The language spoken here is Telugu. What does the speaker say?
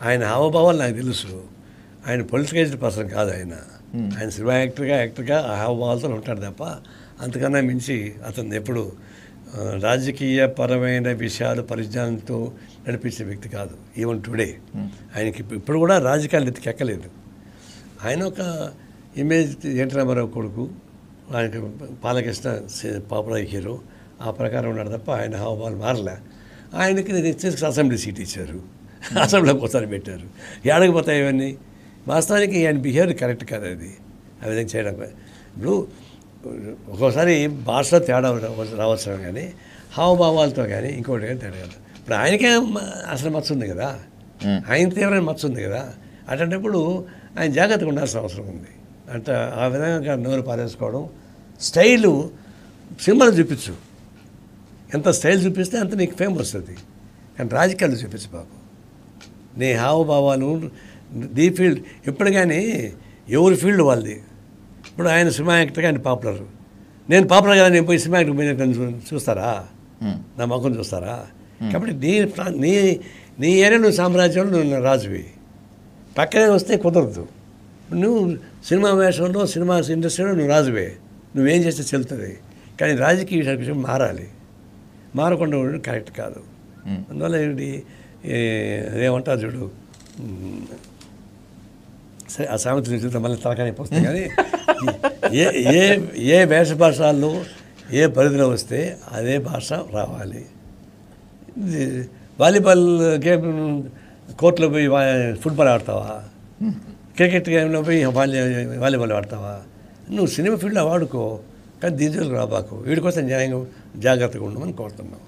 ఆయన హావభావాలు నాకు తెలుసు. ఆయన పొలిటికైజ్డ్ పర్సన్ కాదు ఆయన. ఆయన సినిమా యాక్టర్గా ఆ హావభావాలతో ఉంటాడు తప్ప అంతకన్నా మించి అతను ఎప్పుడు రాజకీయపరమైన విషయాలు పరిజ్ఞానంతో నడిపించే వ్యక్తి కాదు. ఈవెన్ టుడే ఆయనకి ఇప్పుడు కూడా రాజకీయాలు ఎత్తికెక్కలేదు. ఆయన ఒక ఇమేజ్ ఎన్టీ రామారావు కొడుకు, ఆయనకి బాలకృష్ణ పాపులర్ హీరో, ఆ ప్రకారం ఉన్నాడు తప్ప ఆయన హావభావాలు మారలే. ఆయనకి తీసుకు అసెంబ్లీ సీట్ ఇచ్చారు, అసెంబ్లీకి ఒకసారి పెట్టారు. ఏడకపోతాయి ఇవన్నీ. వాస్తవానికి ఆయన బిహేవియర్ కరెక్ట్ కాదు అది, ఆ విధంగా చేయడం. ఇప్పుడు ఒక్కోసారి భాషలో తేడా రావచ్చు కానీ హావభావాలతో కానీ ఇంకోటి కానీ తేడా కాదు. ఇప్పుడు ఆయనకే అసలు మచ్చ ఉంది కదా, ఆయన తీవ్రమైన మచ్చ ఉంది కదా. అటువంటిప్పుడు ఆయన జాగ్రత్తగా ఉండాల్సిన అవసరం ఉంది. అంటే ఆ విధంగా నోరు పారేసుకోవడం, స్టైలు సినిమాలు చూపించు, ఎంత స్టైల్ చూపిస్తే అంత నీకు ఫేమ్ వస్తుంది. కానీ రాజకీయాలు చూపించు బాబు. నీ హావభావాలు నీ ఫీల్డ్ ఎప్పుడు కానీ ఎవరి ఫీల్డ్ వాళ్ళది. ఇప్పుడు ఆయన సినిమా యాక్టర్గా ఆయన పాపులర్, నేను పాపులర్ కదా, నేను పోయి సినిమా యాక్టర్ మీద చూస్తారా, నా మొఖం చూస్తారా? కాబట్టి నీ నీ ఏరియాలో సామ్రాజ్యంలో నువ్వు రాజువి, పక్కనే వస్తే కుదరదు. నువ్వు సినిమా వేషంలో సినిమా ఇండస్ట్రీలో నువ్వు రాజువే, నువ్వేం చేస్తే చెల్లుతుంది. కానీ రాజకీయ విషయం మారాలి, మారకుండా ఉండడం కరెక్ట్ కాదు. అందువల్ల ఏంటి ఏమంటారు చూడు, సరే ఆ సామెత చూస్తే మళ్ళీ తలకాయ వస్తుంది. కానీ ఏ వేష భాషల్లో ఏ పరిధిలో వస్తే అదే భాష రావాలి. వాలీబాల్ గేమ్ కోర్టులో పోయి ఫుట్బాల్ ఆడతావా, క్రికెట్ గేమ్లో పోయి వాలీబాల్ ఆడతావా? నువ్వు సినిమా ఫీల్డ్లో వాడుకో, కానీ దీంట్లో రాబాకు. వీడి కోసం న్యాయంగా జాగ్రత్తగా ఉండమని కోరుతున్నాం.